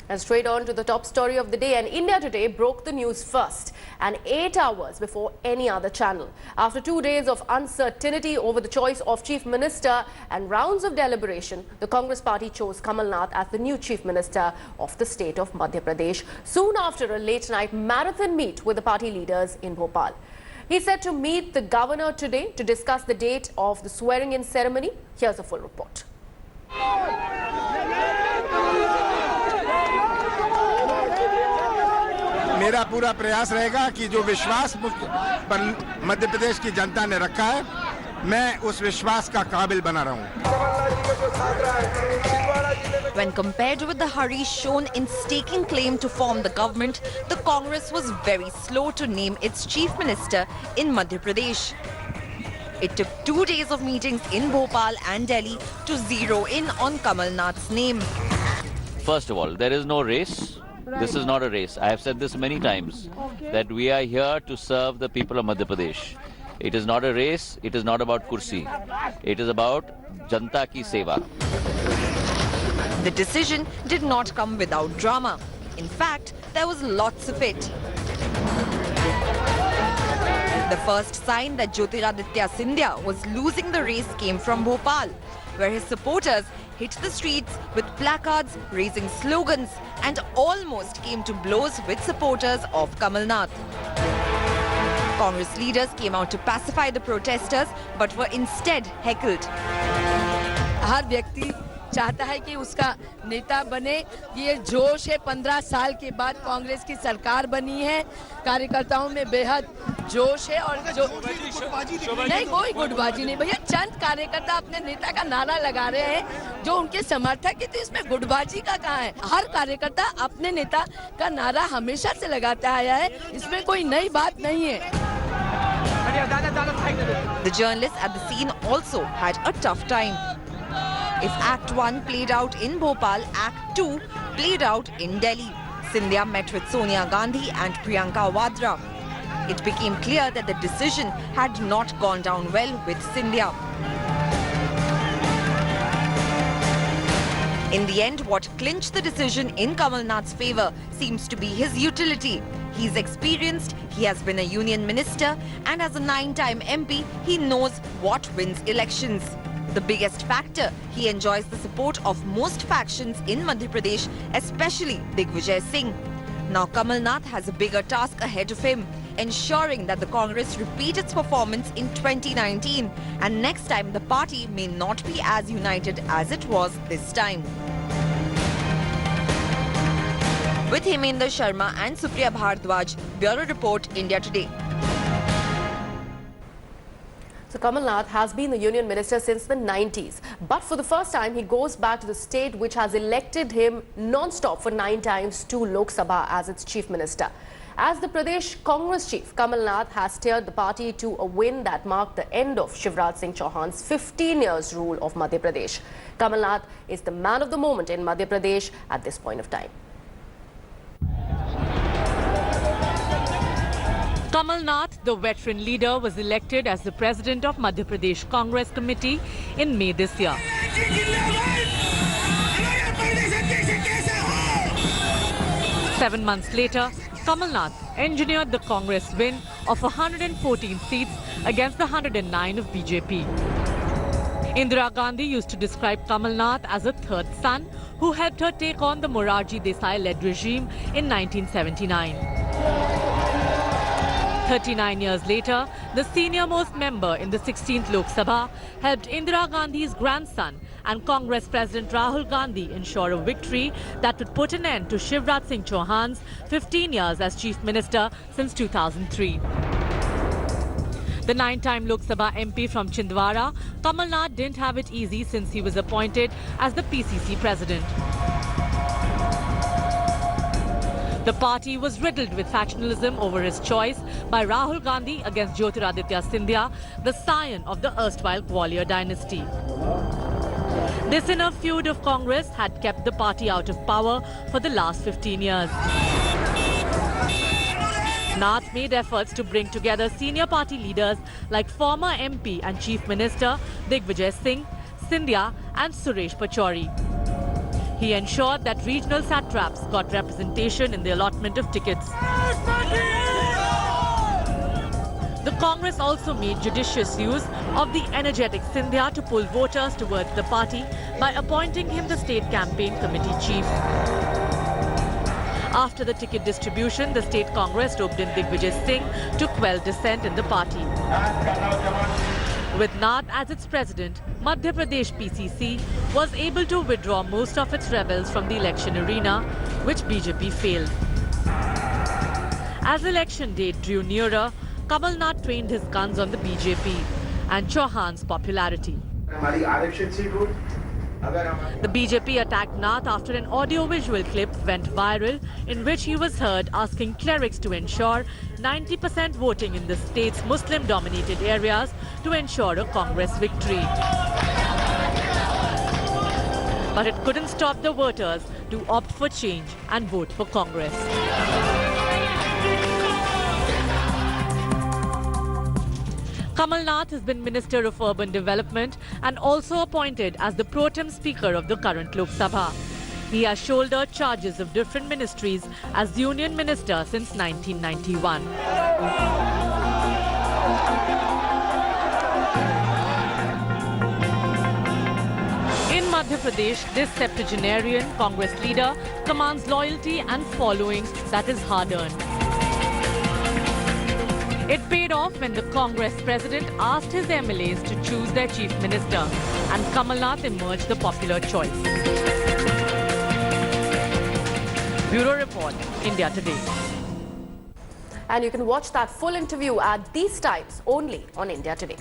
And straight on to the top story of the day, and India Today broke the news first and 8 hours before any other channel. After 2 days of uncertainty over the choice of Chief Minister and rounds of deliberation, the Congress party chose Kamal Nath as the new Chief Minister of the state of Madhya Pradesh, soon after a late-night marathon meet with the party leaders in Bhopal. He said to meet the governor today to discuss the date of the swearing-in ceremony. Here's a full report. मेरा पूरा प्रयास रहेगा कि जो विश्वास पर मध्य प्रदेश की जनता ने रखा है, मैं उस विश्वास का काबिल बना रहूं। When compared with the hurry shown in staking claim to form the government, the Congress was very slow to name its chief minister in Madhya Pradesh. It took 2 days of meetings in Bhopal and Delhi to zero in on Kamal Nath's name. First of all, there is no race. This is not a race. I have said this many times, that we are here to serve the people of Madhya Pradesh. It is not a race. It is not about kursi. It is about Janta ki seva. The decision did not come without drama. In fact, there was lots of it. The first sign that Jyotiraditya Scindia was losing the race came from Bhopal, where his supporters hit the streets with placards, raising slogans, and almost came to blows with supporters of Kamal Nath. Congress leaders came out to pacify the protesters, but were instead heckled. हर व्यक्ति चाहता है कि उसका नेता बने। ये जोश है, 15 साल के बाद कांग्रेस की सरकार बनी है, कार्यकर्ताओं में बेहद जोश है। और जो नहीं, कोई गुटबाजी नहीं भैया, चंद कार्यकर्ता अपने नेता का नारा लगा रहे हैं जो उनके समर्थक है, तो इसमें गुटबाजी का कहाँ है? हर कार्यकर्ता अपने नेता का नारा हमेशा से लगाता आया है, इसमें कोई नई बात नहीं है। The journalists at the scene also had a tough time. If Act 1 played out in Bhopal, Act 2 played out in Delhi. Scindia met with Sonia Gandhi and Priyanka Vadra. It became clear that the decision had not gone down well with Scindia. In the end, what clinched the decision in Kamal Nath's favour seems to be his utility. He's experienced, he has been a union minister, and as a 9-time MP, he knows what wins elections. The biggest factor, he enjoys the support of most factions in Madhya Pradesh, especially Digvijay Singh. Now Kamal Nath has a bigger task ahead of him, ensuring that the Congress repeat its performance in 2019, and next time the party may not be as united as it was this time. With Hemendra Sharma and Supriya Bhardwaj, Bureau Report, India Today. So Kamal Nath has been the union minister since the 90s. But for the first time, he goes back to the state which has elected him non-stop for 9 times to Lok Sabha as its chief minister. As the Pradesh Congress chief, Kamal Nath has steered the party to a win that marked the end of Shivraj Singh Chauhan's 15 years rule of Madhya Pradesh. Kamal Nath is the man of the moment in Madhya Pradesh at this point of time. Kamal Nath, the veteran leader, was elected as the president of Madhya Pradesh Congress Committee in May this year. 7 months later, Kamal Nath engineered the Congress win of 114 seats against the 109 of BJP. Indira Gandhi used to describe Kamal Nath as a third son who helped her take on the Morarji Desai-led regime in 1979. 39 years later, the senior-most member in the 16th Lok Sabha helped Indira Gandhi's grandson and Congress President Rahul Gandhi ensure a victory that would put an end to Shivraj Singh Chauhan's 15 years as Chief Minister since 2003. The 9-time Lok Sabha MP from Chhindwara, Kamal Nath didn't have it easy since he was appointed as the PCC President. The party was riddled with factionalism over his choice by Rahul Gandhi against Jyotiraditya Scindia, the scion of the erstwhile Gwalior dynasty. This inner feud of Congress had kept the party out of power for the last 15 years. Nath made efforts to bring together senior party leaders like former MP and Chief Minister Digvijay Singh, Scindia and Suresh Pachauri. He ensured that regional satraps got representation in the allotment of tickets. The Congress also made judicious use of the energetic Scindia to pull voters towards the party by appointing him the state campaign committee chief. After the ticket distribution, the state Congress roped in Digvijay Singh to quell dissent in the party. With Nath as its president, Madhya Pradesh PCC was able to withdraw most of its rebels from the election arena, which BJP failed. As election date drew nearer, Kamal Nath trained his guns on the BJP and Chauhan's popularity. The BJP attacked Nath after an audio-visual clip went viral in which he was heard asking clerics to ensure 90% voting in the state's Muslim-dominated areas to ensure a Congress victory. But it couldn't stop the voters to opt for change and vote for Congress. Kamal Nath has been Minister of Urban Development and also appointed as the pro tem Speaker of the current Lok Sabha. He has shouldered charges of different ministries as Union Minister since 1991. In Madhya Pradesh, this septuagenarian Congress leader commands loyalty and following that is hard-earned. It paid off when the Congress president asked his MLAs to choose their chief minister, and Kamal Nath emerged the popular choice. Bureau Report, India Today. And you can watch that full interview at these times only on India Today.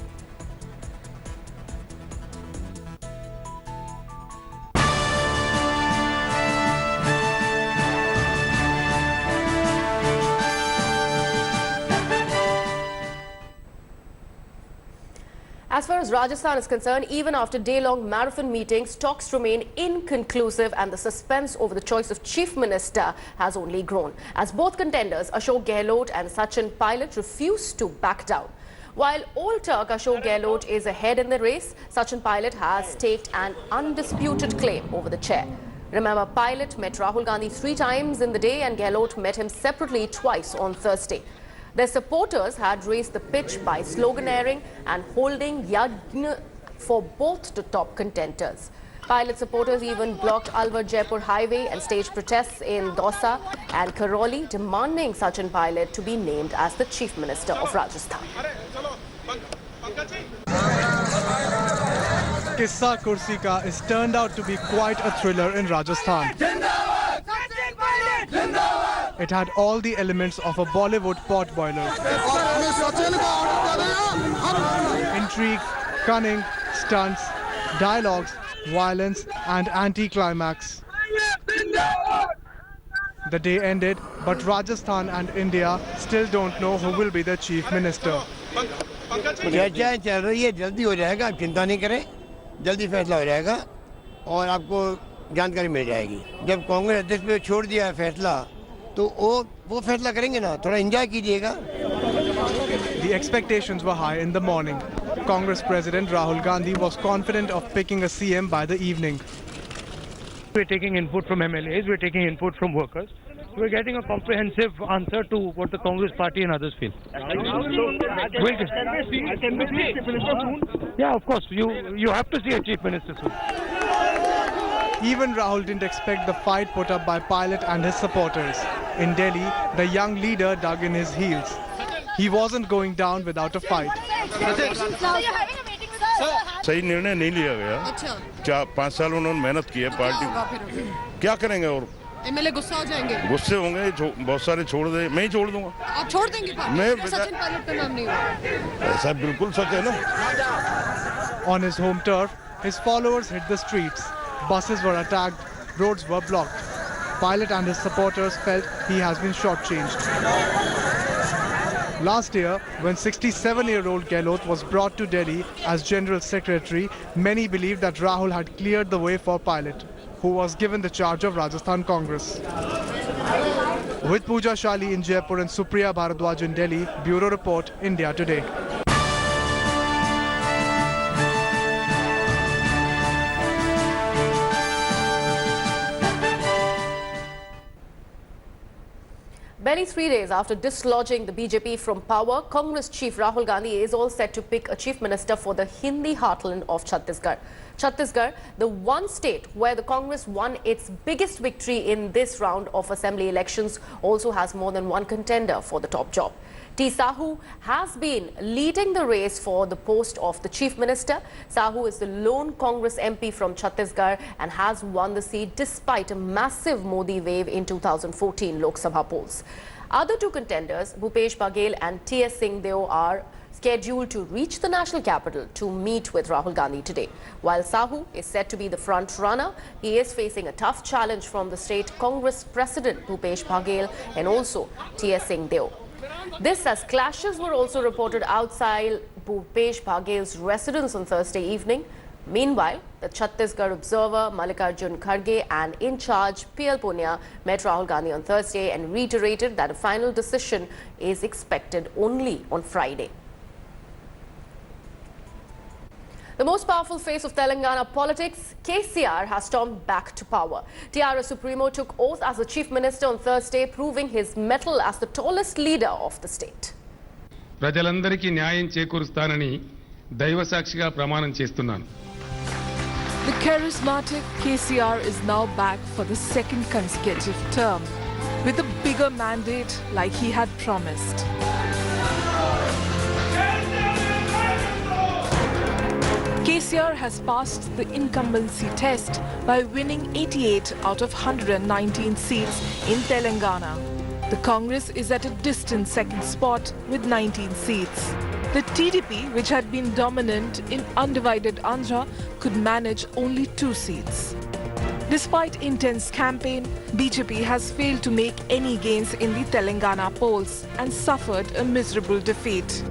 As far as Rajasthan is concerned, even after day-long marathon meetings, talks remain inconclusive and the suspense over the choice of Chief Minister has only grown, as both contenders, Ashok Gehlot and Sachin Pilot, refuse to back down. While Old Turk Ashok Gehlot is ahead in the race, Sachin Pilot has staked an undisputed claim over the chair. Remember, Pilot met Rahul Gandhi 3 times in the day and Gehlot met him separately twice on Thursday. Their supporters had raised the pitch by sloganeering and holding yajna for both the top contenders. Pilot supporters even blocked Alwar-Jaipur highway and staged protests in Dausa and Karoli, demanding Sachin Pilot to be named as the Chief Minister of Rajasthan. Kissa Kursi Ka is turned out to be quite a thriller in Rajasthan. It had all the elements of a Bollywood potboiler. Intrigue, cunning, stunts, dialogues, violence and anti-climax. The day ended, but Rajasthan and India still don't know who will be the Chief Minister. चर्चाएं चल रही है, जल्दी हो जाएगा, आप चिंता नहीं करें, जल्दी फैसला हो जाएगा और आपको जानकारी मिल जाएगी. जब कांग्रेस अध्यक्ष पे छोड़ दिया है फैसला, तो वो फैसला करेंगे ना, थोड़ा एंजॉय कीजिएगा. The expectations were high in the morning. Congress President Rahul Gandhi was confident of picking a CM by the evening. We're taking input from MLAs, we're taking input from workers. We're getting a comprehensive answer to what the Congress party and others feel. Yeah, of course. You have to see a chief minister soon. Even Rahul didn't expect the fight put up by Pilot and his supporters. In Delhi, the young leader dug in his heels. He wasn't going down without a fight. सही निर्णय नहीं लिया गया. 5 साल उन्होंने मेहनत की है पार्टी. क्या करेंगे और एमएलए गुस्सा हो जाएंगे. गुस्से होंगे, बहुत सारे छोड़ दे. मैं ही छोड़ दूंगा. आप छोड़ देंगे पार्टी? मैं सचिन पायलट का नाम नहीं होगा. ऐसा बिल्कुल सच है ना. On his home turf, his followers hit the streets. Buses were attacked, roads were blocked. Pilot and his supporters felt he has been shortchanged. Last year, when 67-year-old Gehlot was brought to Delhi as General Secretary, many believed that Rahul had cleared the way for Pilot, who was given the charge of Rajasthan Congress. With Pooja Shali in Jaipur and Supriya Bharadwaj in Delhi, Bureau Report, India Today. Barely 3 days after dislodging the BJP from power, Congress chief Rahul Gandhi is all set to pick a chief minister for the Hindi heartland of Chhattisgarh. Chhattisgarh, the one state where the Congress won its biggest victory in this round of assembly elections, also has more than one contender for the top job. T. Sahu has been leading the race for the post of the chief minister. Sahu is the lone Congress MP from Chhattisgarh and has won the seat despite a massive Modi wave in 2014 Lok Sabha polls. Other two contenders, Bhupesh Baghel and T.S. Singhdeo, are scheduled to reach the national capital to meet with Rahul Gandhi today. While Sahu is said to be the front runner, he is facing a tough challenge from the state Congress president Bhupesh Baghel and also T.S. Singhdeo. This as clashes were also reported outside Bhupesh Baghel's residence on Thursday evening. Meanwhile, the Chhattisgarh observer Mallikarjun Kharge and in charge PL Punia met Rahul Gandhi on Thursday and reiterated that a final decision is expected only on Friday. The most powerful face of Telangana politics, KCR, has stormed back to power. TRS Supremo took oath as the chief minister on Thursday, proving his mettle as the tallest leader of the state. ప్రజలందరికీ న్యాయం చేకూరుస్తానని దైవసాక్షిగా ప్రమాణం చేస్తున్నాను. The charismatic KCR is now back for the second consecutive term with a bigger mandate like he had promised. KCR has passed the incumbency test by winning 88 out of 119 seats in Telangana. The Congress is at a distant second spot with 19 seats. The TDP, which had been dominant in undivided Andhra, could manage only 2 seats. Despite intense campaign, BJP has failed to make any gains in the Telangana polls and suffered a miserable defeat.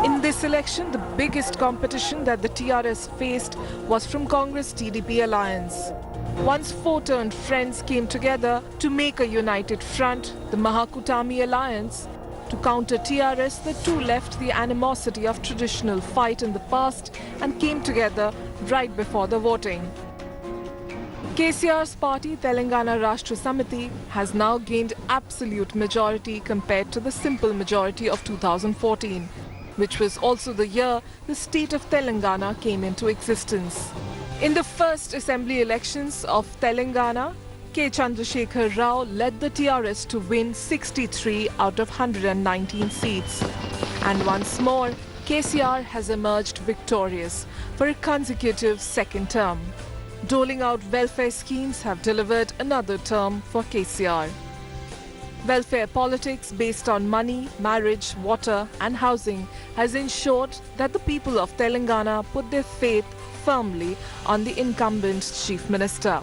In this election, the biggest competition that the TRS faced was from Congress-TDP alliance. Once 4 turned friends came together to make a united front, the Mahakutami alliance. To counter TRS, the two left the animosity of traditional fight in the past and came together right before the voting. KCR's party, Telangana Rashtra Samiti, has now gained absolute majority compared to the simple majority of 2014. Which was also the year the state of Telangana came into existence. In the first assembly elections of Telangana, K. Chandrasekhar Rao led the TRS to win 63 out of 119 seats. And once more, KCR has emerged victorious for a consecutive second term. Doling out welfare schemes have delivered another term for KCR. Welfare politics based on money, marriage, water and housing has ensured that the people of Telangana put their faith firmly on the incumbent chief minister.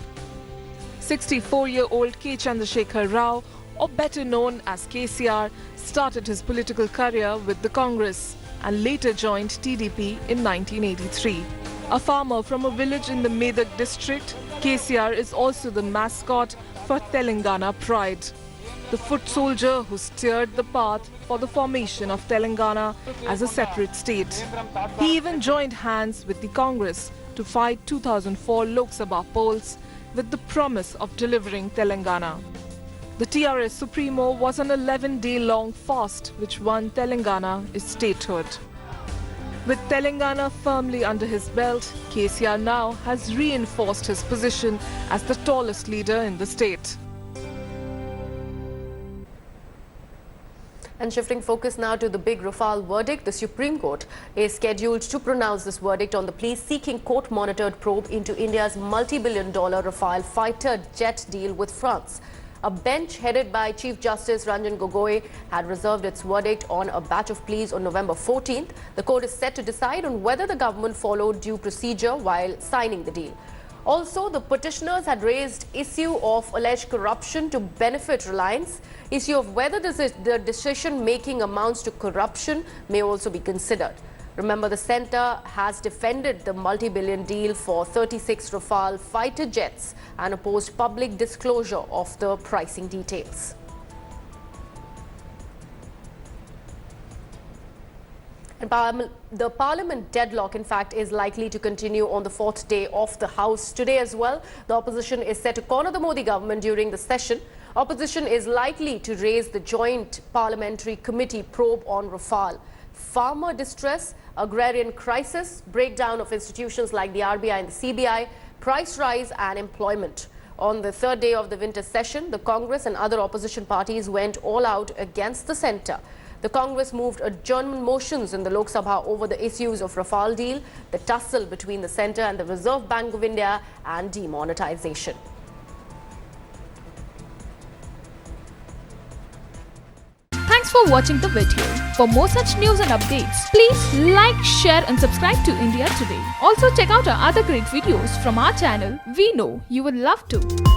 64-year-old K. Chandrasekhar Rao, or better known as KCR, started his political career with the Congress and later joined TDP in 1983. A farmer from a village in the Medak district, KCR is also the mascot for Telangana Pride. The foot soldier who steered the path for the formation of Telangana as a separate state. He even joined hands with the Congress to fight 2004 Lok Sabha polls with the promise of delivering Telangana. The TRS Supremo was an 11-day-long fast which won Telangana its statehood. With Telangana firmly under his belt, KCR now has reinforced his position as the tallest leader in the state. And shifting focus now to the big Rafale verdict, the Supreme Court is scheduled to pronounce this verdict on the plea seeking court-monitored probe into India's multi-billion-dollar Rafale fighter jet deal with France. A bench headed by Chief Justice Ranjan Gogoi had reserved its verdict on a batch of pleas on November 14th. The court is set to decide on whether the government followed due procedure while signing the deal. Also, the petitioners had raised issue of alleged corruption to benefit Reliance. Issue of whether the decision-making amounts to corruption may also be considered. Remember, the centre has defended the multi-billion deal for 36 Rafale fighter jets and opposed public disclosure of the pricing details. And the parliament deadlock, in fact, is likely to continue on the fourth day of the House today as well. The opposition is set to corner the Modi government during the session. Opposition is likely to raise the joint parliamentary committee probe on Rafale. Farmer distress, agrarian crisis, breakdown of institutions like the RBI and the CBI, price rise and employment. On the third day of the winter session, the Congress and other opposition parties went all out against the centre. The Congress moved adjournment motions in the Lok Sabha over the issues of Rafale deal, the tussle between the centre and the Reserve Bank of India, and demonetisation. Thanks for watching the video. For more such news and updates, please like, share and subscribe to India Today. Also check out our other great videos from our channel. We know you would love to.